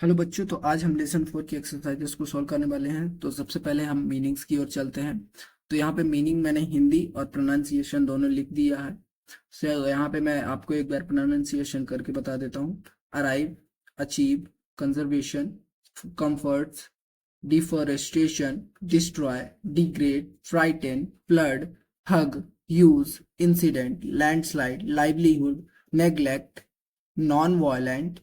Hello बच्चों, तो आज हम लेसन 4 की एक्सरसाइजेस को सॉल्व करने वाले हैं। तो सबसे पहले हम मीनिंग्स की ओर चलते हैं। तो यहाँ पे मीनिंग मैंने हिंदी और प्रोनाउंसिएशन दोनों लिख दिया है। सो यहाँ पे मैं आपको एक बार प्रोनाउंसिएशन करके बता देता हूँ। Arrive, achieve, conservation, comforts, deforestation, destroy, degrade, frighten, flood, hug, use, incident, landslide, livelihood, neglect, non violent,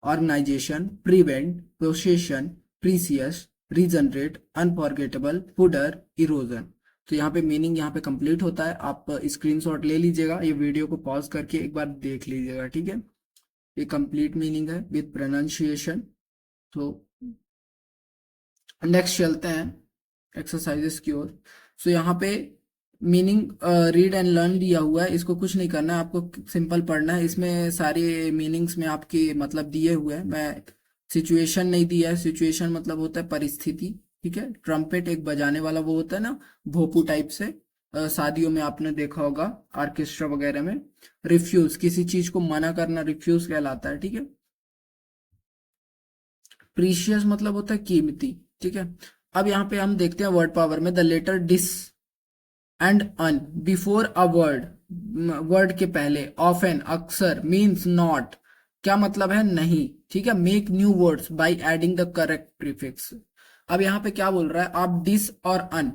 organisation, prevent, procession, precious, regenerate, unforgettable, fodder, erosion. तो यहाँ पे मीनिंग यहाँ पे कंप्लीट होता है। आप स्क्रीनशॉट ले लीजिएगा, ये वीडियो को पॉज करके एक बार देख लीजिएगा, ठीक है। ये कंप्लीट मीनिंग है विद प्रोनाउंसिएशन। तो नेक्स्ट चलते हैं एक्सरसाइजेस की ओर। सो यहाँ पे मीनिंग रीड एंड लर्न दिया हुआ है, इसको कुछ नहीं करना है, आपको सिंपल पढ़ना है। इसमें सारे मीनिंग्स में आपके मतलब दिए हुए हैं। मैं सिचुएशन नहीं दिया है। सिचुएशन मतलब होता है परिस्थिति, ठीक है। ट्रम्पेट एक बजाने वाला वो होता है ना, भोपू टाइप से, शादियों में आपने देखा होगा, ऑर्केस्ट्रा वगैरह में। रिफ्यूज, किसी चीज को मना करना रिफ्यूज कहलाता है, ठीक है। प्रीशियस मतलब होता है कीमती, ठीक है। अब यहाँ पे हम देखते हैं वर्ड पावर में the letter dis and un before a word, word के पहले, ऑफन अक्सर, मीन्स नॉट, क्या मतलब है नहीं, ठीक है। Make new words by adding the correct prefix. अब यहाँ पे क्या बोल रहा है, आप डिस और अन,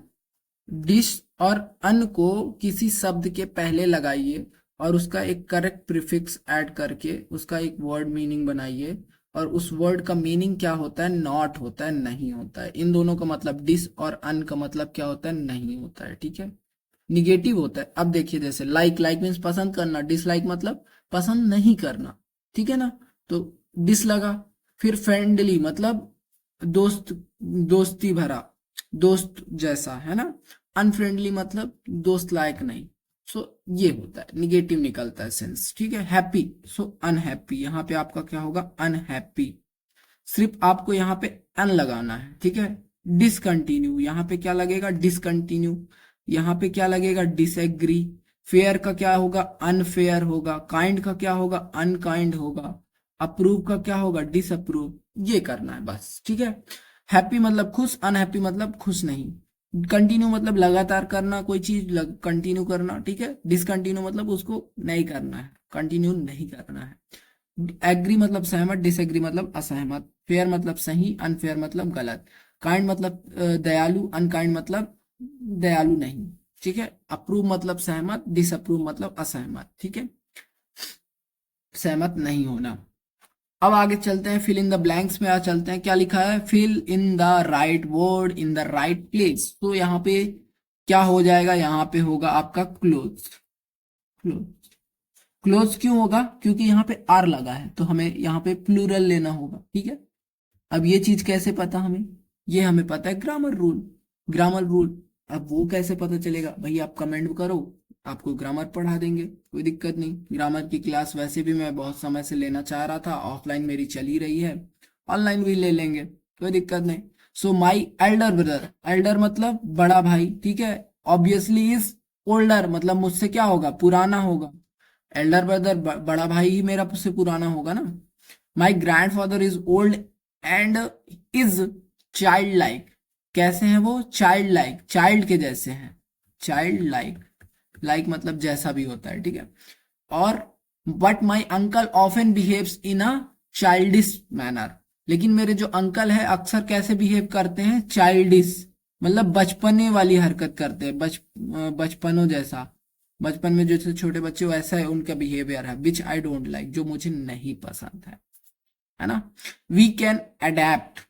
डिश और अन को किसी शब्द के पहले लगाइए और उसका एक करेक्ट प्रीफिक्स ऐड करके उसका एक वर्ड मीनिंग बनाइए। और उस वर्ड का मीनिंग क्या होता है, नॉट होता है, नहीं होता है। इन दोनों का मतलब, डिस और अन का मतलब क्या होता है, नहीं होता है, ठीक है। निगेटिव होता है। अब देखिए, जैसे लाइक, लाइक मीन्स पसंद करना, डिसलाइक मतलब पसंद नहीं करना, ठीक है ना। तो डिस लगा। फिर फ्रेंडली मतलब दोस्त, दोस्ती भरा, दोस्त जैसा, है ना। अनफ्रेंडली मतलब दोस्त लायक नहीं। सो ये होता है, निगेटिव निकलता है सेंस, ठीक है। हैप्पी, सो अनहैप्पी, यहाँ पे आपका क्या होगा, अनहैप्पी। सिर्फ आपको यहाँ पे अन लगाना है, ठीक है। डिसकंटिन्यू, यहाँ पे क्या लगेगा, डिसकंटिन्यू। यहाँ पे क्या लगेगा, डिसएग्री। फेयर का क्या होगा, अनफेयर होगा। काइंड का क्या होगा, अनकाइंड होगा। अप्रूव का क्या होगा, डिसअप्रूव। ये करना है बस, ठीक है। हैप्पी मतलब खुश, अनहैप्पी मतलब खुश नहीं। कंटिन्यू मतलब लगातार करना, कोई चीज कंटिन्यू करना, ठीक है। डिसकंटिन्यू मतलब उसको नहीं करना है, कंटिन्यू नहीं करना है। एग्री मतलब सहमत, डिसएग्री मतलब असहमत। फेयर मतलब सही, अनफेयर मतलब गलत। काइंड मतलब दयालु, अनकाइंड मतलब दयालु नहीं, ठीक है। अप्रूव मतलब सहमत, डिसअप्रूव मतलब असहमत, ठीक है, सहमत नहीं होना। अब आगे चलते हैं, फिल इन द ब्लैंक्स में आ चलते हैं। क्या लिखा है, fill in the right word in the right place. तो यहाँ पे क्या हो जाएगा, यहाँ पे होगा आपका क्लोज। क्लोज, क्लोज क्यों होगा, क्योंकि यहाँ पे आर लगा है, तो हमें यहाँ पे प्लूरल लेना होगा, ठीक है। अब ये चीज कैसे पता हमें, ये हमें पता है ग्रामर रूल, ग्रामर रूल। अब वो कैसे पता चलेगा भाई, आप कमेंट करो, आपको ग्रामर पढ़ा देंगे, कोई दिक्कत नहीं। ग्रामर की क्लास वैसे भी मैं बहुत समय से लेना चाह रहा था, ऑफलाइन मेरी चली रही है, ऑनलाइन भी ले लेंगे, कोई दिक्कत नहीं। सो माई एल्डर ब्रदर, एल्डर मतलब बड़ा भाई, ठीक है। ऑब्वियसली इज ओल्डर मतलब मुझसे क्या होगा, पुराना होगा। एल्डर ब्रदर बड़ा भाई ही मेरा से पुराना होगा ना। My grand father is old and is child like, कैसे हैं वो, चाइल्ड लाइक, चाइल्ड के जैसे हैं, चाइल्ड लाइक, लाइक मतलब जैसा भी होता है, ठीक है। और but my uncle often behaves in a childish manner, लेकिन मेरे जो अंकल है अक्सर कैसे बिहेव करते हैं, चाइल्डिश मतलब बचपने वाली हरकत करते हैं, बचपनों जैसा, बचपन में जैसे छोटे बच्चे वैसा है उनका बिहेवियर है, विच आई डोंट लाइक, जो मुझे नहीं पसंद है ना। वी कैन अडेप्ट,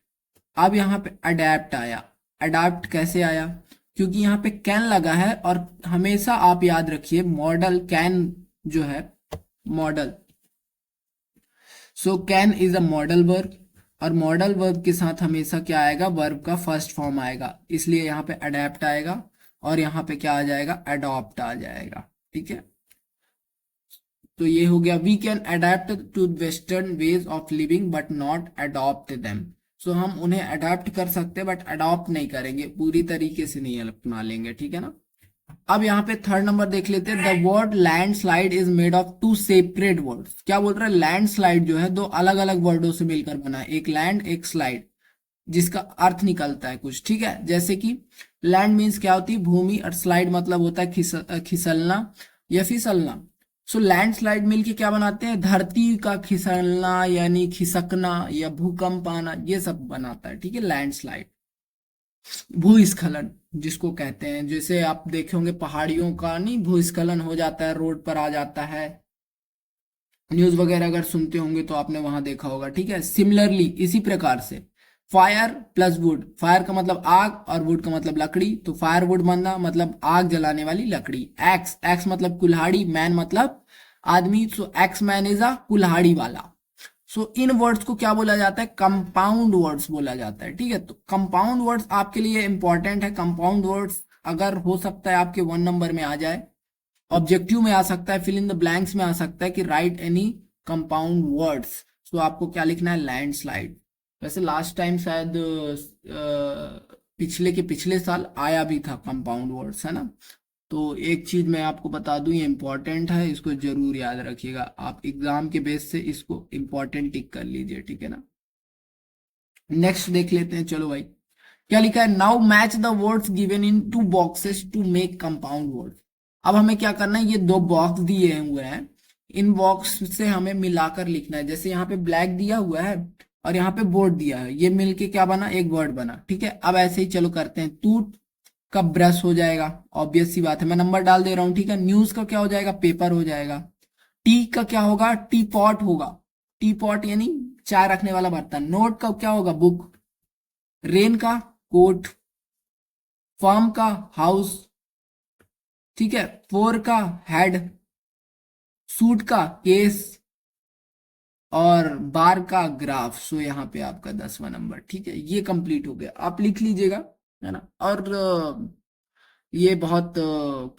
अब यहाँ पे अडेप्ट आया। अडेप्ट कैसे आया, क्योंकि यहाँ पे कैन लगा है, और हमेशा आप याद रखिए मॉडल कैन जो है, model, so can is a modal verb, और मॉडल वर्ब के साथ हमेशा क्या आएगा, वर्ब का फर्स्ट फॉर्म आएगा, इसलिए यहाँ पे अडेप्ट आएगा, और यहाँ पे क्या आ जाएगा, अडॉप्ट आ जाएगा, ठीक है। तो ये हो गया, we can adapt to western ways of living but not adopt them. So हम उन्हें अडेप्ट कर सकते हैं बट अडॉप्ट नहीं करेंगे, पूरी तरीके से नहीं अपना लेंगे, ठीक है ना। अब यहाँ पे थर्ड नंबर देख लेते हैं। The word landslide is made of two separate words. क्या बोल रहा है? लैंडस्लाइड जो है दो अलग अलग वर्डों से मिलकर बना है, एक लैंड एक स्लाइड, जिसका अर्थ निकलता है कुछ, ठीक है। जैसे कि लैंड मीन्स क्या होती है? भूमि, और स्लाइड मतलब होता है खिसलना या फिसलना। सो लैंडस्लाइड मिलके क्या बनाते हैं? धरती का खिसलना यानी खिसकना या भूकंप आना, ये सब बनाता है, ठीक है, लैंडस्लाइड। भूस्खलन जिसको कहते हैं, जैसे आप देखे होंगे पहाड़ियों का नहीं भूस्खलन हो जाता है, रोड पर आ जाता है, न्यूज वगैरह अगर सुनते होंगे तो आपने वहां देखा होगा, ठीक है। सिमिलरली इसी प्रकार से फायर प्लस वुड, फायर का मतलब आग और वुड का मतलब लकड़ी, तो फायर वुड बनना मतलब आग जलाने वाली लकड़ी। एक्स, एक्स मतलब कुल्हाड़ी, मैन मतलब आदमी, सो एक्स मैन इज अ कुल्हाड़ी वाला। सो इन वर्ड्स को क्या बोला जाता है? कंपाउंड वर्ड्स बोला जाता है, ठीक है। तो कंपाउंड वर्ड्स आपके लिए इंपॉर्टेंट है। कंपाउंड वर्ड्स अगर हो सकता है आपके 1 नंबर में आ जाए, ऑब्जेक्टिव में आ सकता है, फिल इन द ब्लैंक्स में आ सकता है कि राइट एनी कंपाउंड वर्ड्स। सो आपको क्या लिखना है? लैंडस्लाइड। वैसे लास्ट टाइम शायद पिछले के पिछले साल आया भी था कंपाउंड वर्ड्स, है ना। तो एक चीज मैं आपको बता दूं, ये इंपॉर्टेंट है, इसको जरूर याद रखिएगा। आप एग्जाम के बेस से इसको इंपॉर्टेंट टिक कर लीजिए, ठीक है ना। नेक्स्ट देख लेते हैं, चलो भाई। क्या लिखा है? Now match the words given in two boxes to make compound words. अब हमें क्या करना है? ये दो बॉक्स दिए हुए हैं, इन बॉक्स से हमें मिलाकर लिखना है। जैसे यहाँ पे ब्लैक दिया हुआ है और यहाँ पे बोर्ड दिया है, ये मिलके क्या बना? एक वर्ड बना, ठीक है। अब ऐसे ही चलो करते हैं। तू का ब्रश हो जाएगा, ऑब्वियस सी बात है, मैं नंबर डाल दे रहा हूँ, ठीक है। न्यूज का क्या हो जाएगा? पेपर हो जाएगा। टी का क्या होगा? टी पॉट होगा, टी पॉट यानी चाय रखने वाला बर्तन। नोट का क्या होगा? बुक। रेन का कोट। फॉर्म का हाउस, ठीक है। फोर का हेड। सूट का केस। और बार का ग्राफ। सो यहाँ पे आपका 10वां नंबर, ठीक है, ये कंप्लीट हो गया। आप लिख लीजिएगा, है ना। और ये बहुत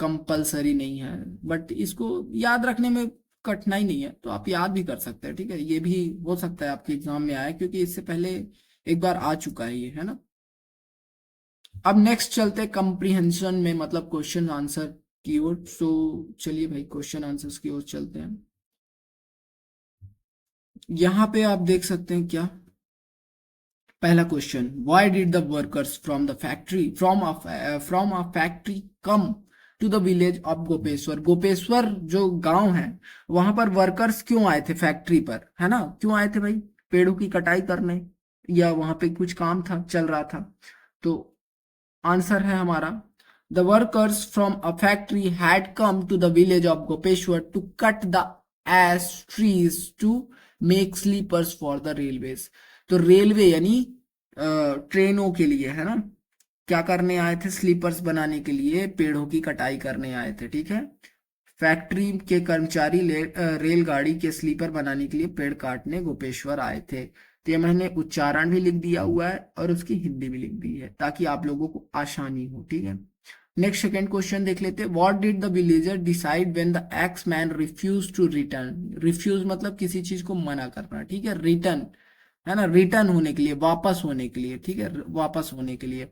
कंपलसरी नहीं है, बट इसको याद रखने में कठिनाई नहीं है, तो आप याद भी कर सकते हैं, ठीक है। ये भी हो सकता है आपके एग्जाम में आए, क्योंकि इससे पहले एक बार आ चुका है ये, है ना। अब नेक्स्ट चलते हैं कंप्रीहेंशन में, मतलब क्वेश्चन आंसर की ओर। सो चलिए भाई क्वेश्चन आंसर्स की ओर चलते हैं। यहाँ पे आप देख सकते हैं क्या? पहला question, why did the workers from the factory from a factory come to the village of Gopeshwar. Gopeshwar जो गांव है, वहां पर वर्कर्स क्यों आए थे फैक्ट्री पर, है ना? क्यों आए थे भाई? पेड़ों की कटाई करने, या वहां पे कुछ काम था, चल रहा था। तो आंसर है हमारा, the workers from a factory had come to the village of Gopeshwar to cut the ash trees to make sleepers for the railways. तो रेलवे यानी ट्रेनों के लिए, है ना, क्या करने आए थे? स्लीपर्स बनाने के लिए पेड़ों की कटाई करने आए थे, ठीक है। फैक्ट्री के कर्मचारी रेलगाड़ी के स्लीपर बनाने के लिए पेड़ काटने गोपेश्वर आए थे। तो ये मैंने उच्चारण भी लिख दिया हुआ है और उसकी हिंदी भी लिख दी है, ताकि आप लोगों को आसानी हो, ठीक है। नेक्स्ट सेकंड क्वेश्चन देख लेते हैं। What did the villager decide when the axe man refuse to return. Refuse मतलब किसी चीज को मना करना, ठीक है। रिटर्न, है ना, रिटर्न होने के लिए, वापस होने के लिए, ठीक है, वापस होने के लिए।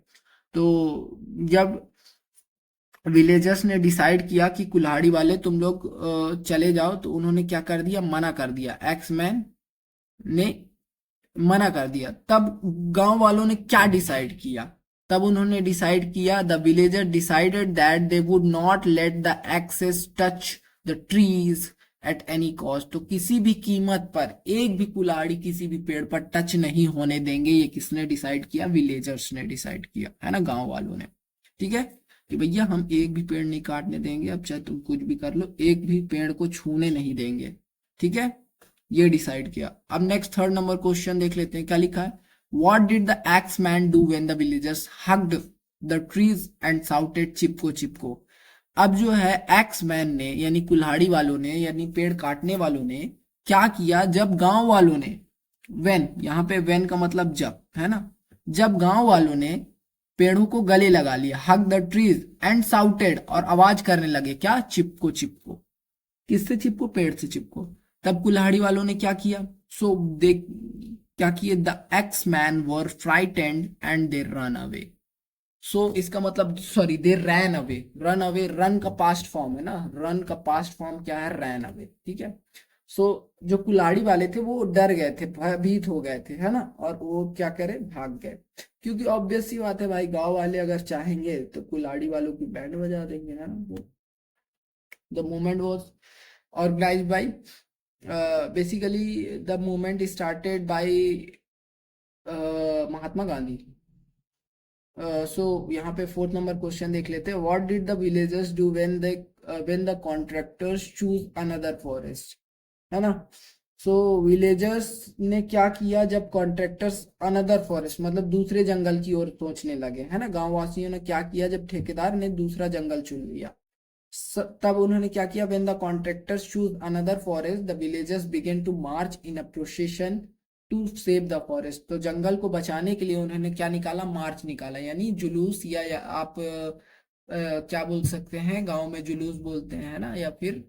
तो जब विलेजर्स ने डिसाइड किया कि कुल्हाड़ी वाले तुम लोग चले जाओ, तो उन्होंने क्या कर दिया? मना कर दिया, एक्समैन ने मना कर दिया। तब गांव वालों ने क्या डिसाइड किया? तब उन्होंने डिसाइड किया, the villager decided that they would not let the axes touch the trees at any cost. तो किसी भी कीमत पर एक भी कुल्हाड़ी किसी भी पेड़ पर टच नहीं होने देंगे। ये किसने डिसाइड किया? विलेजर्स ने डिसाइड किया, है ना, गांव वालों ने, ठीक है, कि भैया हम एक भी पेड़ नहीं काटने देंगे, अब चाहे तुम कुछ भी कर लो, एक भी पेड़ को छूने नहीं देंगे, ठीक है। ये डिसाइड किया। अब नेक्स्ट थर्ड नंबर क्वेश्चन देख लेते हैं, क्या लिखा है? What did the axe man do when the villagers hugged the trees and shouted Chipko Chipko. अब जो है एक्स मैन ने यानी कुल्हाड़ी वालों ने यानी पेड़ काटने वालों ने क्या किया? जब गांव वालों ने, वेन, यहाँ पे वेन का मतलब जब, है ना, जब गांव वालों ने पेड़ों को गले लगा लिया, हग द ट्रीज एंड साउटेड, और आवाज करने लगे, क्या? चिपको चिपको। किससे चिपको? पेड़ से चिपको। तब कुल्हाड़ी वालों ने क्या किया? सो दे क्या किए? The axe man were frightened and they run away. So इसका मतलब sorry they ran away, run away, run का पास्ट फॉर्म है ना, रन का पास्ट फॉर्म क्या है, रैन अवे, ठीक है। सो जो कुल्हाड़ी वाले थे वो डर गए थे, भयभीत हो गए थे, है ना, और वो क्या करे, भाग गए। क्योंकि ऑब्वियस सी बात है भाई, गांव वाले अगर चाहेंगे तो कुल्हाड़ी वालों की बैंड बजा देंगे, है ना। वो the movement was organised by, basically the movement started by Mahatma Gandhi. So यहाँ पे फोर्थ नंबर क्वेश्चन देख लेते हैं, what did the villagers do when the contractors choose another forest, है ना। सो विलेजर्स ने क्या किया जब कॉन्ट्रैक्टर्स अनदर फॉरेस्ट मतलब दूसरे जंगल की ओर सोचने लगे, है ना, गांव वासियों ने क्या किया जब ठेकेदार ने दूसरा जंगल चुन लिया, तब उन्होंने क्या किया, when the contractors choose another forest the villagers began to march in a procession to save the forest. तो जंगल को बचाने के लिए उन्होंने क्या निकाला, मार्च निकाला, यानी जुलूस, या आप क्या बोल सकते हैं, गांव में जुलूस बोलते हैं ना, या फिर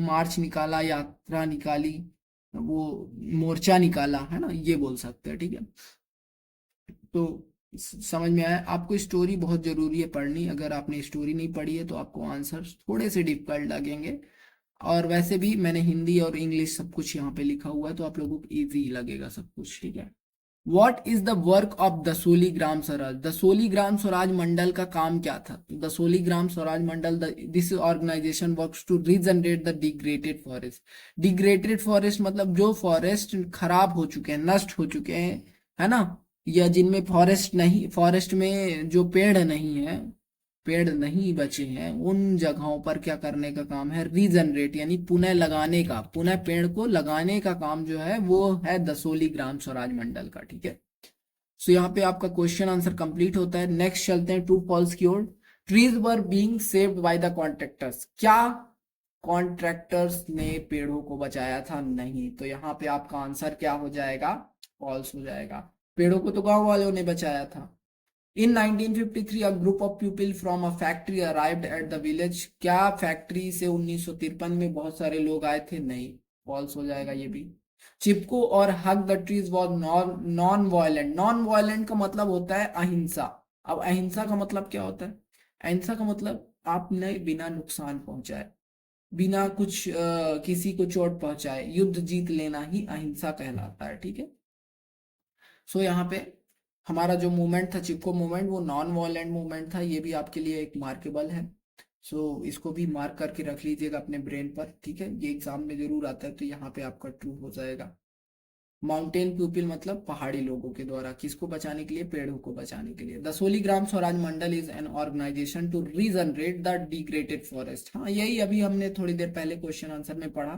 मार्च निकाला, यात्रा निकाली, वो मोर्चा निकाला, है ना, ये बोल सकते हैं, ठीक है। तो समझ में आया आपको, स्टोरी बहुत जरूरी है पढ़नी, अगर आपने स्टोरी नहीं पढ़ी है तो आपको आंसर थोड़े से डिफिकल्ट लगेंगे। और वैसे भी मैंने हिंदी और इंग्लिश सब कुछ यहाँ पे लिखा हुआ है, तो आप लोगों को इजी लगेगा सब कुछ, ठीक है। What is the work of Dasholi Gram Swaraj, Dasholi Gram Swaraj Mandal का काम क्या था, Dasholi Gram Swaraj Mandal, this organisation works to regenerate the degraded forest. Degraded forest मतलब जो फॉरेस्ट खराब हो चुके हैं, नष्ट हो चुके हैं, है ना, या जिनमें फॉरेस्ट नहीं, फॉरेस्ट में जो पेड़ नहीं है, पेड़ नहीं बचे हैं, उन जगहों पर क्या करने का काम है, रीजनरेट, यानी पुनः लगाने का, पुनः पेड़ को लगाने का काम जो है वो है दसोली ग्राम स्वराज मंडल का, ठीक है। सो यहाँ पे आपका क्वेश्चन आंसर कंप्लीट होता है। नेक्स्ट चलते हैं ट्रू फॉल्स की ओर। Trees were being saved by the contractors, क्या कॉन्ट्रैक्टर्स ने पेड़ों को बचाया था, नहीं, तो यहाँ पे आपका आंसर क्या हो जाएगा, फॉल्स हो जाएगा। पेड़ों को तो गांव वालों ने बचाया था। In 1953, a group of people from a factory arrived at the village. क्या फैक्ट्री से 1953 में बहुत सारे लोग आए थे, नहीं, फॉल्स हो जाएगा ये भी। चिपको और hug the trees was non violent, non violent का मतलब होता है अहिंसा। अब अहिंसा का मतलब क्या होता है, अहिंसा का मतलब आपने बिना नुकसान पहुंचाए, बिना कुछ किसी को चोट पहुंचाए युद्ध जीत लेना ही अहिंसा कहलाता है, ठीक है। सो यहाँ पे हमारा जो मूवमेंट था, चिपको मूवमेंट, वो नॉन वायलेंट मूवमेंट था, ये भी आपके लिए एक मार्केबल है। सो इसको भी मार्क करके रख लीजिएगा अपने ब्रेन पर, ठीक है, ये एग्जाम में जरूर आता है, तो यहाँ पे आपका ट्रू हो जाएगा। माउंटेन पीपल मतलब पहाड़ी लोगों के द्वारा, किसको बचाने के लिए, पेड़ों को बचाने के लिए। Dasholi Gram Swaraj Mandal is an organisation to regenerate the degraded forest, हाँ यही अभी हमने थोड़ी देर पहले क्वेश्चन आंसर में पढ़ा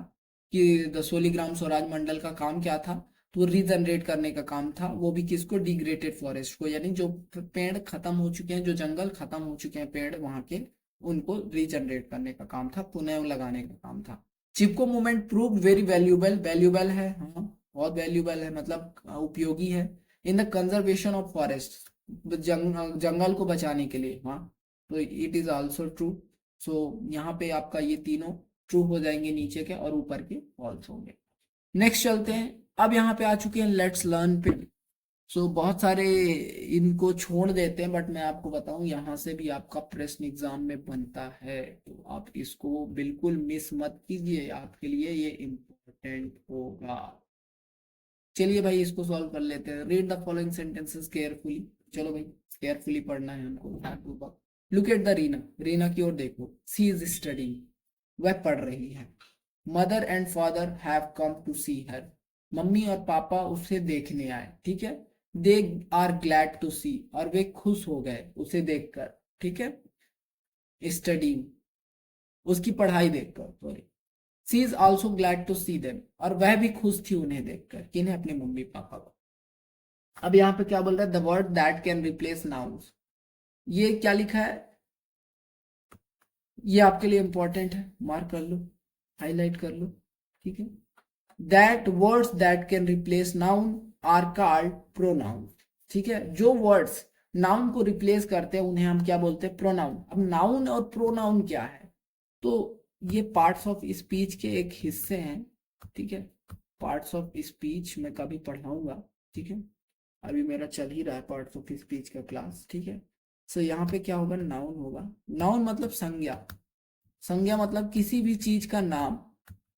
कि दसोली ग्राम स्वराज मंडल का काम क्या था, तो रीजनरेट करने का काम था, वो भी किसको, डिग्रेडेड फॉरेस्ट को, यानी जो पेड़ खत्म हो चुके हैं, जो जंगल खत्म हो चुके हैं पेड़ वहां के, उनको रीजनरेट करने का काम था, पुनः लगाने का काम था। Chipko movement prove very valuable, valuable है, हाँ बहुत वैल्यूबल है, मतलब उपयोगी है, in the conservation of forest, जंगल को बचाने के लिए, हाँ, तो it is also true. So यहाँ पे आपका ये तीनों ट्रू हो जाएंगे, नीचे के और ऊपर के फॉल्स होंगे। नेक्स्ट चलते हैं, अब यहाँ पे आ चुके हैं लेट्स लर्न पे। सो बहुत सारे इनको छोड़ देते हैं, बट मैं आपको बताऊं यहाँ से भी आपका प्रश्न एग्जाम में बनता है, तो आप इसको बिल्कुल मिस मत कीजिए, आपके लिए ये इम्पोर्टेंट होगा। चलिए भाई इसको सॉल्व कर लेते हैं। Read the following sentences carefully, चलो भाई केयरफुली पढ़ना है हमको। Look at the Reena, Reena की ओर देखो, सी इज स्टडिंग, वह पढ़ रही है। Mother and father have come to see her, mummy और पापा उसे देखने आए, ठीक है। They are glad to see, और वे खुश हो गए उसे देखकर, ठीक है, स्टडिंग, उसकी पढ़ाई देखकर, sorry. She is also glad to see them, और वह भी खुश थी उन्हें देखकर, किन्हें, अपने मम्मी पापा को। अब यहाँ पे क्या बोल रहा है, the word that can replace nouns, ये क्या लिखा है, ये आपके लिए इंपॉर्टेंट है, मार्क कर लो, हाईलाइट कर लो, ठीक है। That words that can replace noun are called pronoun, ठीक है, जो वर्ड्स नाउन को रिप्लेस करते हैं उन्हें हम क्या बोलते हैं, प्रोनाउन। अब नाउन और प्रोनाउन क्या है, तो ये पार्ट्स ऑफ स्पीच के एक हिस्से हैं, ठीक है, पार्ट्स ऑफ स्पीच मैं कभी पढ़ाऊंगा, ठीक है, अभी मेरा चल ही रहा है पार्ट्स ऑफ स्पीच का क्लास, ठीक है। सो यहाँ पे क्या होगा, नाउन होगा। नाउन मतलब संज्ञा, संज्ञा मतलब किसी भी चीज का नाम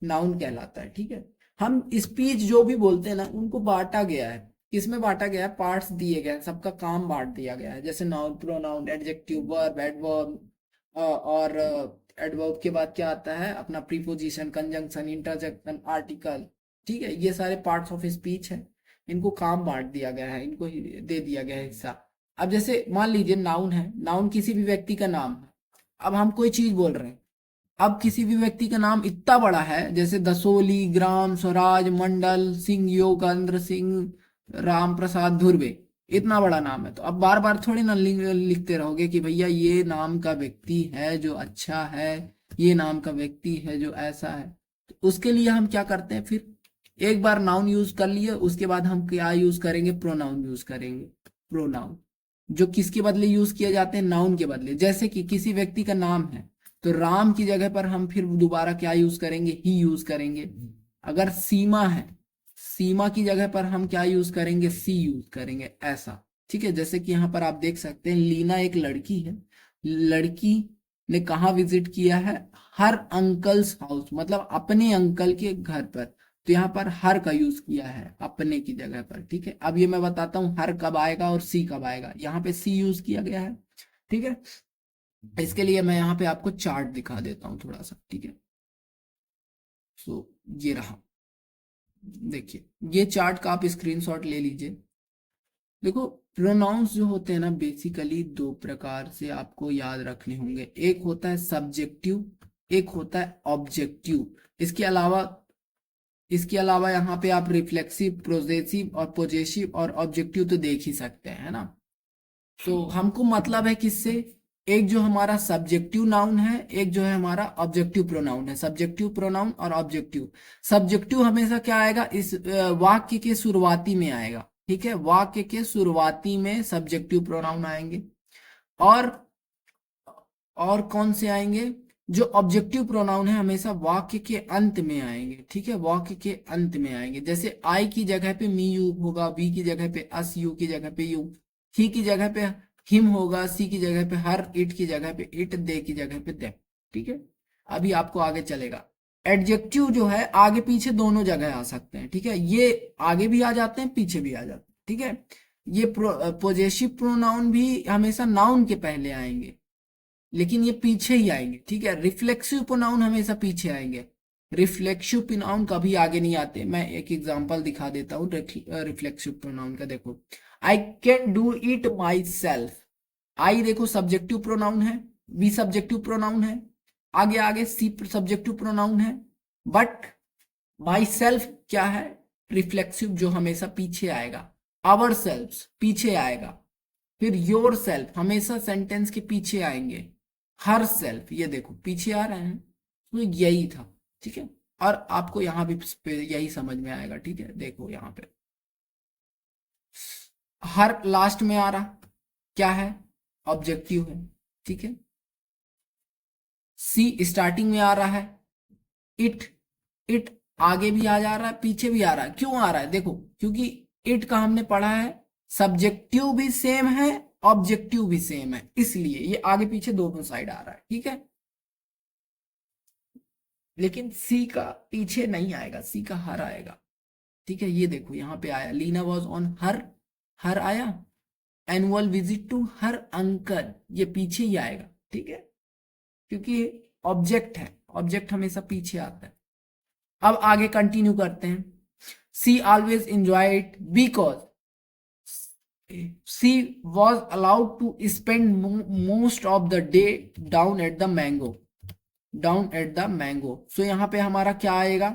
नाउन कहलाता है, ठीक है। हम स्पीच जो भी बोलते हैं ना, उनको बांटा गया है, किसमें बांटा गया है, पार्ट्स दिए गए हैं, सबका काम बांट दिया गया है। जैसे noun, pronoun, adjective, verb, adverb, और एडवर्ब के बाद क्या आता है अपना प्रीपोजिशन, कंजंक्शन, इंटरजेक्शन, आर्टिकल, ठीक है। ये सारे पार्ट्स ऑफ स्पीच है, इनको काम बांट दिया गया है, इनको दे दिया गया है हिस्सा। अब जैसे मान लीजिए नाउन है, नाउन किसी भी व्यक्ति का नाम है। अब हम कोई चीज बोल रहे हैं, अब किसी भी व्यक्ति का नाम इतना बड़ा है, जैसे दसोली, ग्राम स्वराज, मंडल सिंह, योगेंद्र सिंह, राम प्रसाद धुर्वे, इतना बड़ा नाम है। तो अब बार बार थोड़ी ना लिखते रहोगे कि भैया ये नाम का व्यक्ति है जो अच्छा है, ये नाम का व्यक्ति है जो ऐसा है। तो उसके लिए हम क्या करते हैं, फिर एक बार नाउन यूज कर लिए, उसके बाद हम क्या यूज करेंगे, प्रोनाउन यूज करेंगे। प्रोनाउन जो किसके बदले यूज किए जाते हैं, नाउन के बदले। जैसे कि किसी व्यक्ति का नाम है, तो राम की जगह पर हम फिर दोबारा क्या यूज करेंगे, ही यूज करेंगे। अगर सीमा है, सीमा की जगह पर हम क्या यूज करेंगे, सी यूज करेंगे, ऐसा, ठीक है। जैसे कि यहाँ पर आप देख सकते हैं, लीना एक लड़की है, लड़की ने कहाँ विजिट किया है, हर अंकल्स हाउस, मतलब अपने अंकल के घर पर। तो यहाँ पर हर का यूज किया है अपने की जगह पर, ठीक है। अब ये मैं बताता हूँ हर कब आएगा और सी कब आएगा। यहाँ पे सी यूज किया गया है, ठीक है। इसके लिए मैं यहाँ पे आपको चार्ट दिखा देता हूँ थोड़ा सा, ठीक है। सो ये रहा, देखिए ये चार्ट का आप स्क्रीनशॉट ले लीजिए। देखो प्रोनाउंस जो होते हैं ना, बेसिकली दो प्रकार से आपको याद रखने होंगे। एक होता है सब्जेक्टिव, एक होता है ऑब्जेक्टिव। इसके अलावा यहाँ पे आप रिफ्लेक्सिव, प्रोजेसिव और पोजेसिव और ऑब्जेक्टिव तो देख ही सकते हैं, है ना। तो हमको मतलब है किससे, एक जो हमारा सब्जेक्टिव नाउन है, एक जो है हमारा ऑब्जेक्टिव प्रोनाउन है। सब्जेक्टिव प्रोनाउन और ऑब्जेक्टिव। सब्जेक्टिव हमेशा क्या आएगा, इस वाक्य के शुरुआती में आएगा, ठीक है। वाक्य के शुरुआती में सब्जेक्टिव प्रोनाउन आएंगे। और और कौन से आएंगे, जो ऑब्जेक्टिव प्रोनाउन है हमेशा वाक्य के अंत में आएंगे, ठीक है। वाक्य के अंत में आएंगे। जैसे आई की जगह पे मी यू होगा, वी की जगह पे अस, यू की जगह पे यू, ही की जगह पे हिम होगा, सी की जगह पे हर, इट की जगह पे इट, दे की जगह पे दे, ठीक है। अभी आपको आगे चलेगा। एडजेक्टिव जो है आगे पीछे दोनों जगह आ सकते हैं, ठीक है। ये आगे भी आ जाते हैं, पीछे भी आ जाते हैं, ठीक है। ये पोजेसिव प्रोनाउन भी हमेशा नाउन के पहले आएंगे, लेकिन ये पीछे ही आएंगे, ठीक है। रिफ्लेक्सिव प्रोनाउन हमेशा पीछे आएंगे, रिफ्लेक्सिव प्रोनाउन कभी आगे नहीं आते। मैं एक एग्जांपल दिखा देता हूँ रिफ्लेक्सिव प्रोनाउन का। देखो I can do it myself. I देखो सब्जेक्टिव प्रोनाउन है, बी सब्जेक्टिव प्रोनाउन है, आगे आगे सी सब्जेक्टिव प्रोनाउन है, बट माई सेल्फ क्या है, रिफ्लेक्सिव, जो हमेशा पीछे आएगा। आवर सेल्फ पीछे आएगा, फिर योर सेल्फ हमेशा सेंटेंस के पीछे आएंगे। हर सेल्फ ये देखो पीछे आ रहे हैं। तो यही था, ठीक है। और आपको यहाँ भी यही समझ में आएगा, ठीक है। देखो यहाँ पे हर लास्ट में आ रहा क्या है, ऑब्जेक्टिव है, ठीक है। सी स्टार्टिंग में आ रहा है, इट, इट आगे भी आ जा रहा है, पीछे भी आ रहा है। क्यों आ रहा है, देखो क्योंकि इट का हमने पढ़ा है सब्जेक्टिव भी सेम है, ऑब्जेक्टिव भी सेम है, इसलिए ये आगे पीछे दोनों साइड आ रहा है, ठीक है। लेकिन सी का पीछे नहीं आएगा, सी का हर आएगा, ठीक है। ये देखो यहाँ पे आया, Leena was on her, her आया। Annual visit to her uncle, ये पीछे ही आएगा, ठीक है, क्योंकि ऑब्जेक्ट है, ऑब्जेक्ट हमेशा पीछे आता है। अब आगे कंटिन्यू करते हैं। She always enjoy it because she was allowed to spend most of the day down at the mango, down at the mango. So यहाँ पे हमारा क्या आएगा,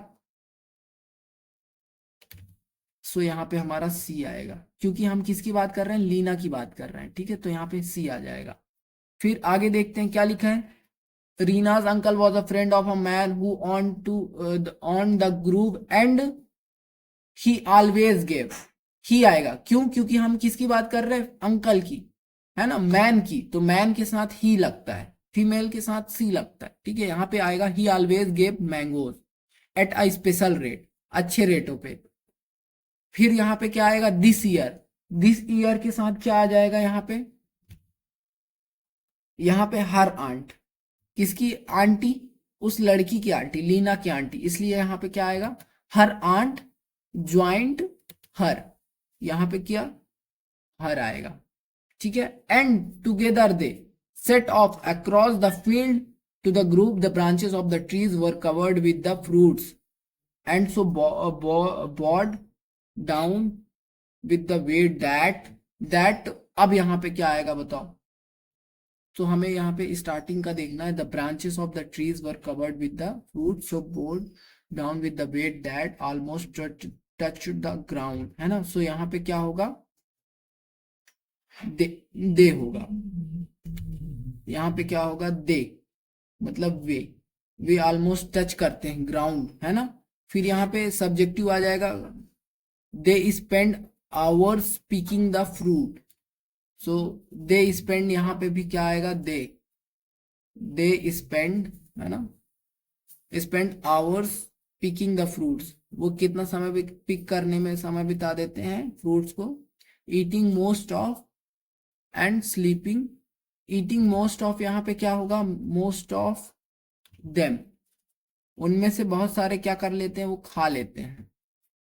सो यहाँ पे हमारा सी आएगा, क्योंकि हम किसकी बात कर रहे हैं, लीना की बात कर रहे हैं, ठीक है। तो यहाँ पे सी आ जाएगा। फिर आगे देखते हैं क्या लिखा है, Rina's uncle was a friend of a man who on the groove and he always gave. He आएगा, क्यों, क्योंकि हम किसकी बात कर रहे हैं, अंकल की, है ना, मैन की। तो मैन के साथ ही लगता है, फीमेल के साथ सी लगता है, ठीक है। यहाँ पे आएगा ही always gave mangoes at a special rate, अच्छे रेटों पे। फिर यहाँ पे क्या आएगा, दिस ईयर, दिस ईयर के साथ क्या आ जाएगा यहाँ पे, यहाँ पे हर आंट, किसकी आंटी? उस लड़की की आंटी, लीना की आंटी, इसलिए यहाँ पे क्या आएगा? हर आंट ज्वाइंट हर, यहाँ पे क्या? हर आएगा, ठीक है। And together they set off across the field to the group, the branches of the trees were covered with the fruits and so bowed down with the weight that अब यहाँ पे क्या आएगा बताओ? तो हमें यहाँ पे स्टार्टिंग का देखना है। The branches of the trees were covered with the fruit so bowed down with the weight that almost touch the ground, है ना। सो यहाँ पे क्या होगा? दे होगा। यहाँ पे क्या होगा? दे मतलब वे ऑलमोस्ट टच करते हैं ग्राउंड, है ना। फिर यहाँ पे सब्जेक्टिव आ जाएगा, they spend hours picking the fruit. So they spend, यहाँ पे भी क्या आएगा? दे स्पेंड, है ना, spend hours picking the fruits. वो कितना समय पिक करने में समय बिता देते हैं फ्रूट्स को। Eating most of and sleeping, eating most of यहाँ पे क्या होगा? मोस्ट ऑफ देम, उनमें से बहुत सारे क्या कर लेते हैं? वो खा लेते हैं।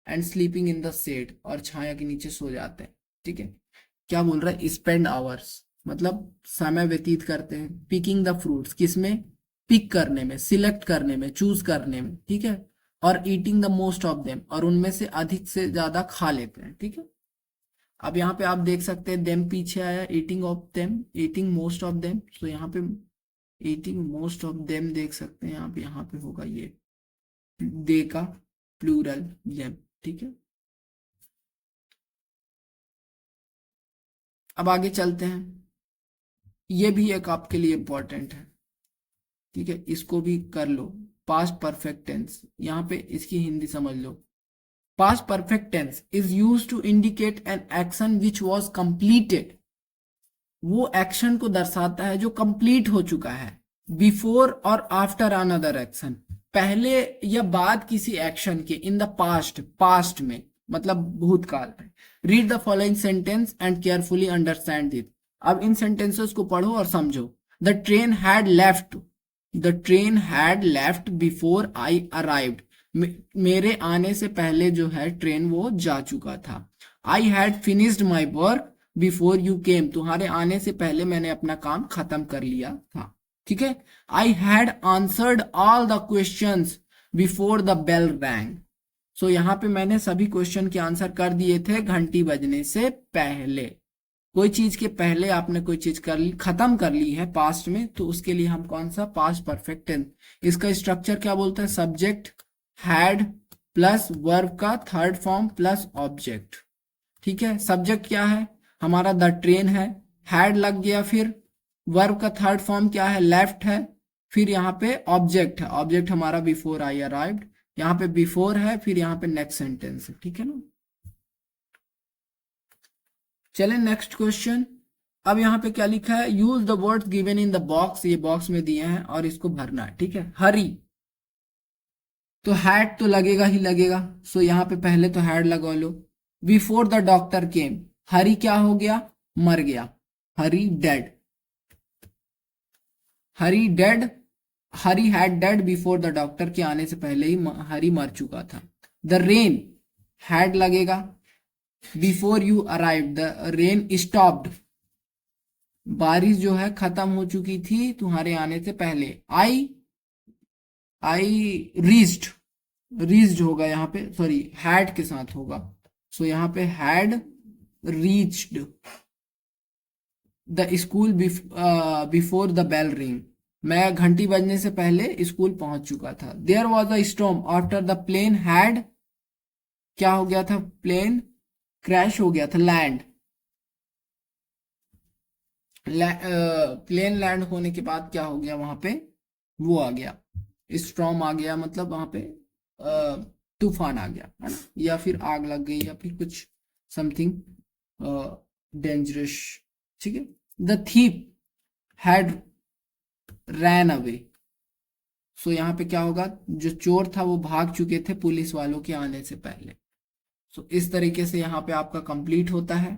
And sleeping in the shade, और छाया के नीचे सो जाते हैं, ठीक है। क्या बोल रहा है? स्पेंड आवर्स मतलब समय व्यतीत करते हैं। पिकिंग द फ्रूट्स, किसमें? पिक करने में, सिलेक्ट करने में, चूज करने में, ठीक है। और eating the most of them, और उनमें से अधिक से ज्यादा खा लेते हैं, ठीक है। अब यहाँ पे आप देख सकते हैं देम पीछे आया, eating of them, eating most of them. तो यहाँ पे ईटिंग मोस्ट ऑफ देम देख सकते हैं आप, यहाँ पे होगा ये दे का प्लूरल देम, ठीक है। अब आगे चलते हैं, ये भी एक आपके लिए इंपॉर्टेंट है, ठीक है, इसको भी कर लो। पास्ट परफेक्ट टेंस, यहाँ पे इसकी हिंदी समझ लो। Past perfect tense is used to indicate an action which was completed, वो एक्शन को दर्शाता है जो कंप्लीट हो चुका है। बिफोर और आफ्टर अनदर एक्शन, पहले या बाद किसी एक्शन के। इन द पास्ट, पास्ट में मतलब भूतकाल में। Read the following sentence and carefully understand it. अब इन सेंटेंसेस को पढ़ो और समझो। The train had left, the train had left before I arrived, मेरे आने से पहले जो है ट्रेन वो जा चुका था। I had finished my work before you came, तुम्हारे आने से पहले मैंने अपना काम खत्म कर लिया था, ठीक है। I had answered all the questions before the bell rang, so यहाँ पे मैंने सभी क्वेश्चन के आंसर कर दिए थे घंटी बजने से पहले। कोई चीज के पहले आपने कोई चीज कर ली, खत्म कर ली है पास्ट में, तो उसके लिए हम कौन सा? Past perfect tense. इसका स्ट्रक्चर क्या बोलता है? सब्जेक्ट हैड प्लस वर्ब का थर्ड फॉर्म प्लस ऑब्जेक्ट, ठीक है। सब्जेक्ट क्या है हमारा? द ट्रेन है, हैड लग गया, फिर वर्ब का थर्ड फॉर्म क्या है? लेफ्ट है, फिर यहाँ पे ऑब्जेक्ट है, ऑब्जेक्ट हमारा बिफोर आई अराइव्ड, यहाँ पे बिफोर है, फिर यहाँ पे नेक्स्ट सेंटेंस है, ठीक है ना। चलें नेक्स्ट क्वेश्चन। अब यहाँ पे क्या लिखा है? Use the words given in the box, ये बॉक्स में दिए हैं और इसको भरना है, ठीक है। हरी, तो हैड तो लगेगा ही लगेगा, सो यहाँ पे पहले तो हैड लगा लो। Before the doctor came, Hari क्या हो गया? मर गया, Hari dead, Hari dead, Hari had dead before the doctor के आने से पहले ही हरी मर चुका था। द रेन, हैड लगेगा, before you arrive the rain stopped, बारिश जो है खत्म हो चुकी थी तुम्हारे आने से पहले। आई रीच्ड, रीच्ड होगा यहाँ पे, सॉरी हैड के साथ होगा, सो यहाँ पे had reached the school before the bell ring, मैं घंटी बजने से पहले स्कूल पहुंच चुका था। There was a storm after the plane had, क्या हो गया था? प्लेन क्रैश हो गया था, लैंड, प्लेन लैंड होने के बाद क्या हो गया वहां पे? वो आ गया, स्टॉर्म आ गया, मतलब वहां पे तूफान आ गया, है ना, या फिर आग लग गई, या फिर कुछ समथिंग डेंजरस, ठीक है। The thief had ran away, so यहाँ पे क्या होगा? जो चोर था वो भाग चुके थे पुलिस वालों के आने से पहले। सो इस तरीके से यहाँ पे आपका कंप्लीट होता है।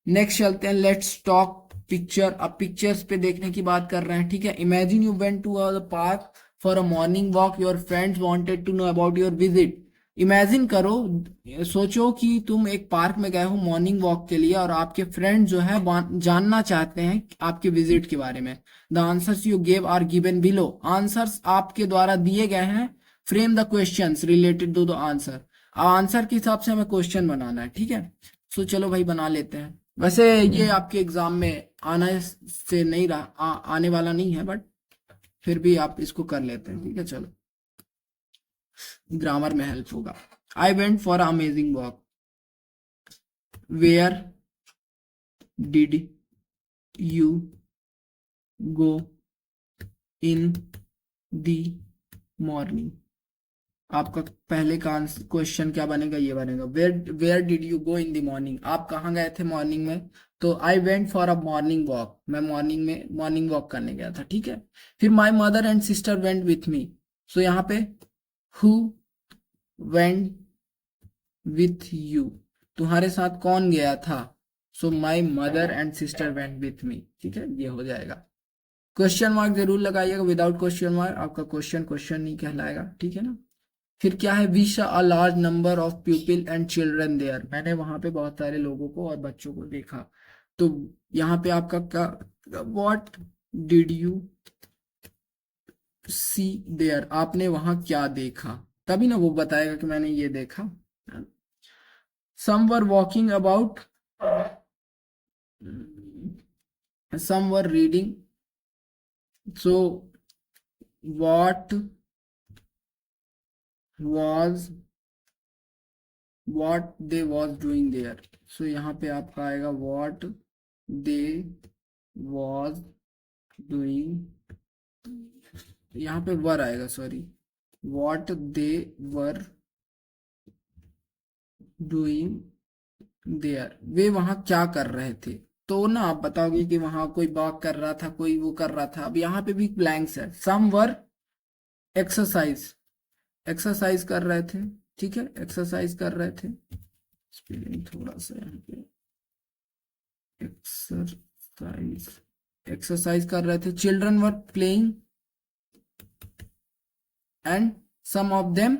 नेक्स्ट चलते हैं, लेट्स टॉक पिक्चर, अब पिक्चर्स पे देखने की बात कर रहे हैं, ठीक है। Imagine you went to the park for a morning walk, your friends wanted to know about your visit. Imagine करो, सोचो कि तुम एक पार्क में गए हो मॉर्निंग वॉक के लिए और आपके फ्रेंड जो है जानना चाहते हैं आपके विजिट के बारे में। The answers you gave are given below, answers आपके द्वारा दिए गए हैं। Frame the questions related to the answer, answer के हिसाब से हमें क्वेश्चन बनाना है, ठीक है। सो चलो भाई बना लेते हैं। वैसे ये आपके एग्जाम में आने से नहीं रहा, आने वाला नहीं है, बट फिर भी आप इसको कर लेते हैं, ठीक है। चलो, ग्रामर में हेल्प होगा। I went for amazing walk, where did you go in the morning. आपका पहले का क्वेश्चन क्या बनेगा, ये बनेगा where did you go in the morning, आप कहाँ गए थे मॉर्निंग में। तो I went for a morning walk, मैं मॉर्निंग में मॉर्निंग वॉक करने गया था, ठीक है। फिर my mother and sister went with me, so यहाँ पे हु वेंट विथ यू, तुम्हारे साथ कौन गया था। So my mother and sister went with me, ठीक है, ये हो जाएगा। क्वेश्चन मार्क जरूर लगाइएगा, विदाउट क्वेश्चन मार्क आपका क्वेश्चन क्वेश्चन नहीं कहलाएगा, ठीक है ना। फिर क्या है, we saw a large number of people and children there, मैंने वहां पे बहुत सारे लोगों को और बच्चों को देखा। तो यहाँ पे आपका क्या, what did you see there, आपने वहां क्या देखा, तभी ना वो बताएगा कि मैंने ये देखा। Some were walking about, some were reading, so what was what they was doing there, so यहाँ पे आपका आएगा what they was doing, यहाँ पे वर आएगा, sorry, what they were doing there, वे वहां क्या कर रहे थे। तो ना आप बताओगे कि वहां कोई वॉक कर रहा था, कोई वो कर रहा था। अब यहाँ पे भी ब्लैंक्स है, सम वर एक्सरसाइज, एक्सरसाइज कर रहे थे, ठीक है, एक्सरसाइज कर रहे थे। स्पेलिंग थोड़ा सा यहाँ पे, एक्सरसाइज, एक्सरसाइज कर रहे थे। Children were playing and some of them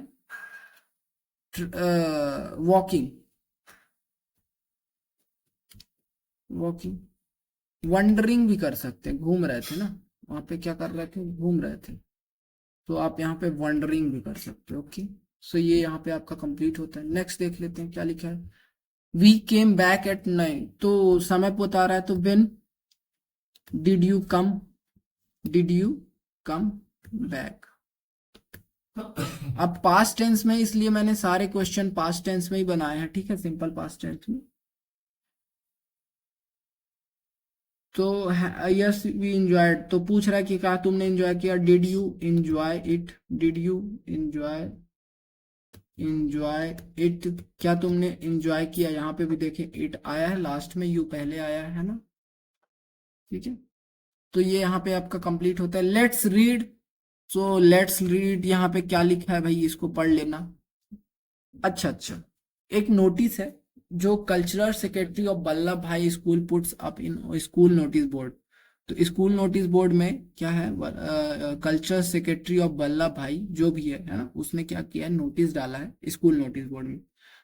walking, walking, wandering भी कर सकते हैं, घूम रहे थे ना, वहां पे क्या कर रहे थे, घूम रहे थे। तो आप यहाँ पे वंडरिंग भी कर सकते हो, ओके। सो ये यहाँ पे आपका कंप्लीट होता है। नेक्स्ट देख लेते हैं क्या लिखा है, वी केम बैक एट 9, तो समय बता रहा है, तो when did you come, did you come back. अब पास्ट टेंस में, इसलिए मैंने सारे क्वेश्चन पास्ट टेंस में ही बनाए हैं, ठीक है, सिंपल पास्ट टेंस में। तो यस वी एंजॉयड, तो पूछ रहा है कि क्या तुमने एंजॉय किया, did you enjoy it, did you enjoy, enjoy it, क्या तुमने एंजॉय किया। यहाँ पे भी देखें इट आया है लास्ट में, यू पहले आया है ना, ठीक है। तो ये यहाँ पे आपका कंप्लीट होता है। Let's read, so let's read, यहाँ पे क्या लिखा है भाई, इसको पढ़ लेना। अच्छा अच्छा, एक नोटिस है जो कल्चरल सेक्रेटरी ऑफ वल्लभ भाई school puts up in school notice board. तो स्कूल नोटिस बोर्ड में क्या है, कल्चरल सेक्रेटरी ऑफ वल्लभ भाई जो भी है ना, उसने क्या किया है, नोटिस डाला है स्कूल नोटिस बोर्ड में।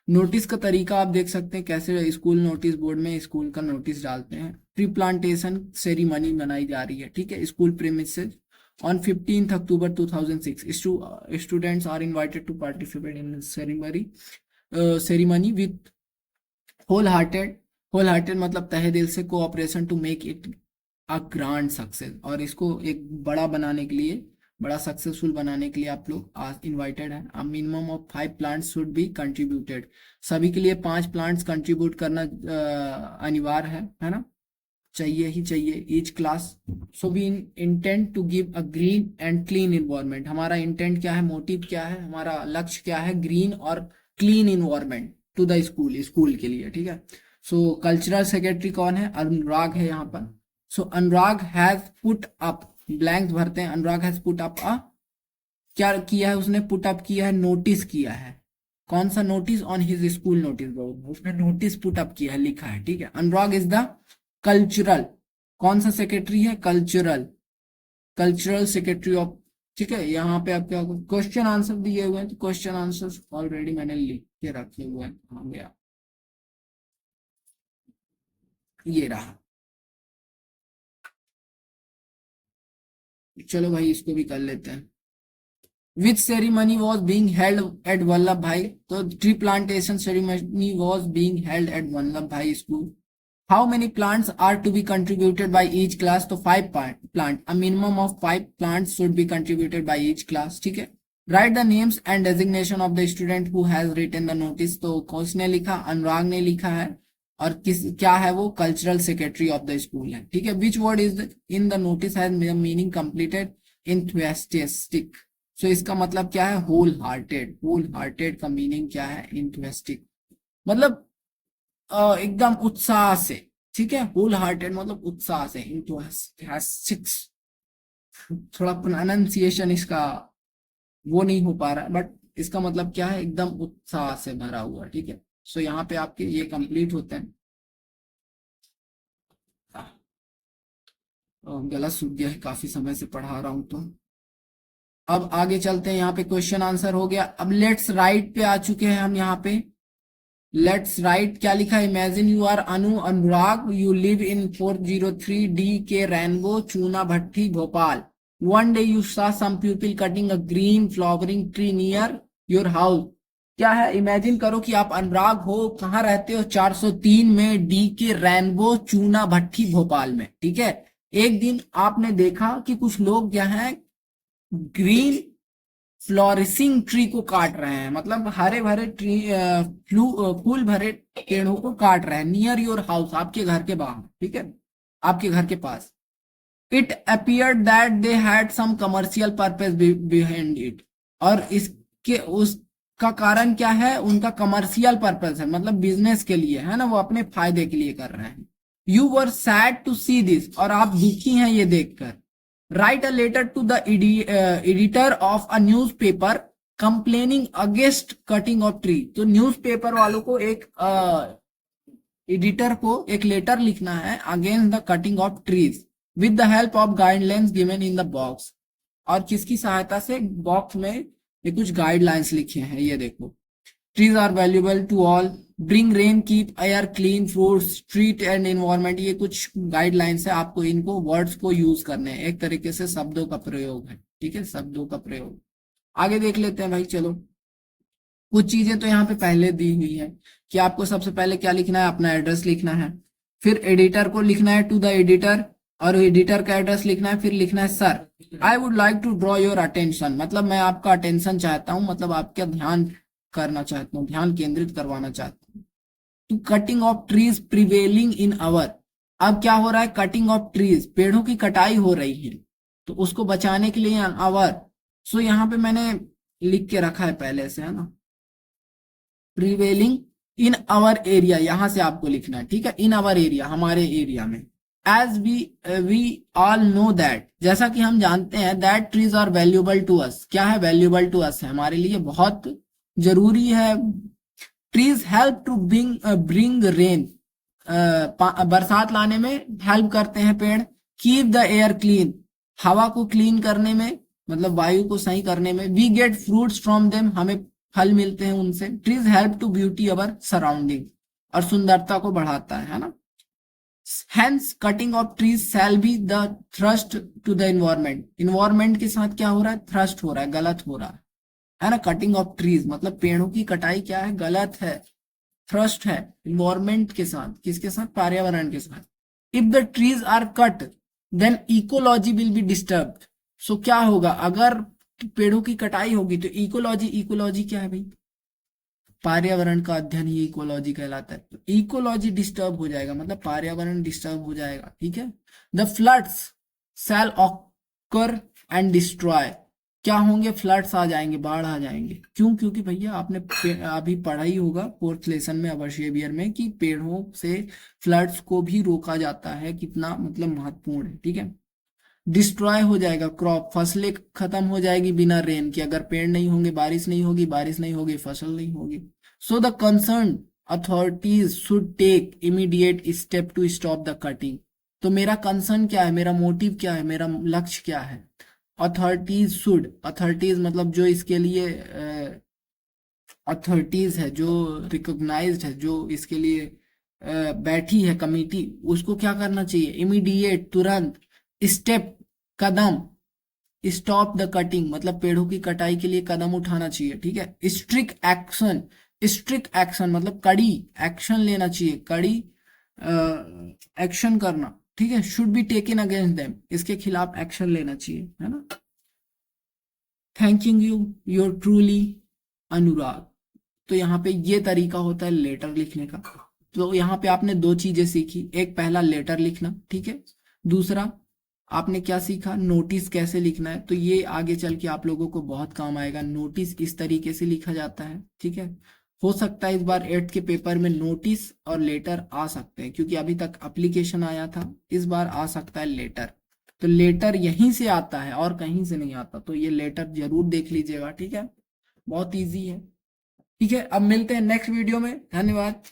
नोटिस का तरीका आप देख सकते हैं कैसे स्कूल नोटिस बोर्ड में स्कूल का नोटिस डालते हैं। ट्री प्लांटेशन सेरेमनी मनाई जा रही है, ठीक है, school premises on 15th October 2006, students are invited to participate in ceremony with whole hearted मतलब तहे दिल से cooperation to make it a grand success, और इसको एक बड़ा बनाने के लिए, बड़ा सक्सेसफुल बनाने के लिए आप लोग आज इन्वाइटेड हैं। A minimum of 5 plants should be contributed, सभी के लिए 5 प्लांट्स कंट्रीब्यूट करना अनिवार्य है ना, चाहिए ही चाहिए each class. So we intend to give a green and clean environment, हमारा इंटेंट क्या है, मोटिव क्या है, हमारा लक्ष्य क्या है, ग्रीन और clean environment to the school, school के लिए, ठीक है। सो कल्चरल सेक्रेटरी कौन है, अनुराग है यहाँ पर। सो अनुराग हैज पुट अप, ब्लैंक्स भरते हैं, अनुराग हैज पुट अप अ, क्या किया है उसने, पुट अप किया है, नोटिस किया है, कौन सा notice, on his school notice board, उसने नोटिस पुट अप किया है, लिखा है, ठीक है। अनुराग इज द कल्चरल कौन सा सेक्रेटरी है? Cultural, cultural secretary of. ठीक है, यहाँ पे आप क्या क्वेश्चन आंसर दिए हुए हैं, तो क्वेश्चन आंसर ऑलरेडी मैंने लिख के रखे हुए हैं। कहाँ गया? ये रहा। चलो भाई इसको भी कर लेते हैं। Which ceremony was being held at Vallabh Bhai? So tree plantation ceremony was being held at Vallabh Bhai School. How many plants are to be contributed by each class? तो 5 plant. A minimum of 5 plants should be contributed by each class. ठीक है. Write the names and designation of the student who has written the notice. तो किसने लिखा? अनुराग ने लिखा है। और किस क्या है वो? Cultural secretary of the school है। ठीक है। Which word is in the notice has meaning completed? Enthusiastic. So इसका मतलब क्या है? Wholehearted. होल हार्टेड का मीनिंग क्या है? इंथुसियास्टिक मतलब एकदम उत्साह से। ठीक है, होल हार्टेड मतलब उत्साह से, इंथुसियास्टिक। थोड़ा प्रोनाउंसिएशन इसका वो नहीं हो पा रहा है, बट इसका मतलब क्या है? एकदम उत्साह से भरा हुआ। ठीक है, सो यहाँ पे आपके ये कंप्लीट होते हैं। गला सूख गया है, काफी समय से पढ़ा रहा हूं तो। अब आगे चलते हैं। यहाँ पे क्वेश्चन आंसर हो गया। अब लेट्स राइट पे आ चुके हैं हम। यहाँ पे लेट्स राइट क्या लिखा है? Imagine you are Anu Anurag, you live in 403 D के Rainbow Chuna Bhatti Bhopal. One day you saw some people cutting a green flowering tree near your house। क्या है? इमेजिन करो कि आप अनुराग हो, कहाँ रहते हो? 403 में, डी के रेनबो चूना भट्टी भोपाल में। ठीक है, एक दिन आपने देखा कि कुछ लोग क्या है, ग्रीन फ्लोरिसिंग ट्री को काट रहे हैं, मतलब हरे भरे ट्री फूल भरे पेड़ों को काट रहे हैं। नियर योर हाउस, आपके घर के बाहर। ठीक है, आपके घर के पास। It appeared that they had some commercial purpose behind it. और इसके उसका कारण क्या है? उनका कमर्शियल पर्पस है, मतलब बिजनेस के लिए है ना, वो अपने फायदे के लिए कर रहे हैं। You were sad to see this, और आप दुखी हैं ये देखकर। Write a letter to the editor of a newspaper complaining against cutting of tree। तो न्यूज़पेपर वालों को एक एडिटर को एक लेटर लिखना है against the cutting off trees with the help of guidelines given in the box. और किसकी सहायता से? बॉक्स में ये कुछ गाइडलाइंस लिखे हैं, ये देखो। Trees are valuable to all, bring rain, keep air clean, fruits, treat and environment. ये कुछ गाइडलाइंस है, आपको इनको वर्ड्स को यूज करने हैं, एक तरीके से शब्दों का प्रयोग है। ठीक है, शब्दों का प्रयोग। आगे देख लेते हैं भाई। चलो, कुछ चीजें तो यहाँ पे पहले दी हुई है कि आपको सबसे पहले क्या लिखना है? अपना एड्रेस लिखना है, फिर एडिटर को लिखना है टू द एडिटर, और एडिटर का एड्रेस लिखना है, फिर लिखना है sir I would like to draw your attention, मतलब मैं आपका अटेंशन चाहता हूँ, मतलब आपका ध्यान करना चाहता हूँ, ध्यान केंद्रित करवाना चाहता हूँ। To cutting off trees prevailing in our. अब क्या हो रहा है? कटिंग ऑफ ट्रीज, पेड़ों की कटाई हो रही है, तो उसको बचाने के लिए अवर। सो यहाँ पे मैंने लिख के रखा है पहले से, है ना, प्रिवेलिंग इन अवर एरिया, यहां से आपको लिखना है। ठीक है, इन अवर एरिया, हमारे एरिया में। As we all know that, जैसा कि हम जानते हैं, that trees are valuable to us. क्या है? वैल्यूएबल टू अस है, हमारे लिए बहुत जरूरी है। Trees help to bring rain, बरसात लाने में हेल्प करते हैं पेड़। कीप द एयर क्लीन, हवा को क्लीन करने में, मतलब वायु को सही करने में। We get fruits from them, हमें फल मिलते हैं उनसे। Trees help to beauty our surrounding, और सुंदरता को बढ़ाता है ना। Hence cutting off trees shall be the thrust to the environment. Environment के साथ क्या हो रहा है? थ्रस्ट हो रहा है, गलत हो रहा है ना। कटिंग ऑफ ट्रीज मतलब पेड़ों की कटाई क्या है? गलत है, थ्रस्ट है इन्वायरमेंट के साथ। किसके साथ? पर्यावरण के साथ। If the trees are cut then ecology will be disturb. So क्या होगा? अगर पेड़ों की कटाई होगी तो इकोलॉजी, इकोलॉजी क्या है भाई? पर्यावरण का अध्ययन ही इकोलॉजी कहलाता है। तो इकोलॉजी डिस्टर्ब हो जाएगा, मतलब पर्यावरण डिस्टर्ब हो जाएगा। ठीक है। The floods shall occur and destroy, क्या होंगे? फ्लड्स आ जाएंगे, बाढ़ आ जाएंगे। क्यों? क्योंकि भैया आपने अभी पढ़ा ही होगा 4th लेसन में, अवर बिहेवियर में, कि पेड़ों से फ्लड्स को भी रोका जाता है, कितना मतलब महत्वपूर्ण है। ठीक है। डिस्ट्रॉय हो जाएगा क्रॉप, फसलें खत्म हो जाएगी बिना रेन के। अगर पेड़ नहीं होंगे, बारिश नहीं होगी, बारिश नहीं होगी, फसल नहीं होगी। So the concern authorities should take immediate step to stop the cutting. तो मेरा कंसर्न क्या है, मेरा मोटिव क्या है, मेरा लक्ष्य क्या है। अथॉरिटीज शुड, अथॉरिटीज मतलब जो इसके लिए अथॉरिटीज है, जो रिकॉग्नाइज्ड है, जो इसके लिए बैठी है कमिटी, उसको क्या करना चाहिए, इमीडिएट, तुरंत, step, Kadam, stop the cutting मतलब पेड़ों की कटाई के लिए कदम उठाना चाहिए, ठीक है। स्ट्रिक्ट एक्शन, स्ट्रिक्ट एक्शन मतलब कड़ी एक्शन लेना चाहिए, कड़ी एक्शन करना, ठीक है। Should be taken against them, इसके खिलाफ एक्शन लेना चाहिए, है ना। थैंकिंग यू, योर ट्रूली अनुराग। तो यहाँ पे ये तरीका होता है लेटर लिखने का। तो यहाँ पे आपने दो चीजें सीखी, एक पहला लेटर लिखना, ठीक है। दूसरा आपने क्या सीखा, नोटिस कैसे लिखना है। तो ये आगे चल के आप लोगों को बहुत काम आएगा। नोटिस इस तरीके से लिखा जाता है, ठीक है। हो सकता है इस बार 8th के पेपर में नोटिस और लेटर आ सकते हैं, क्योंकि अभी तक एप्लीकेशन आया था, इस बार आ सकता है लेटर। तो लेटर यहीं से आता है और कहीं से नहीं आता, तो ये लेटर जरूर देख लीजिएगा, ठीक है। बहुत इजी है, ठीक है। अब मिलते हैं नेक्स्ट वीडियो में, धन्यवाद।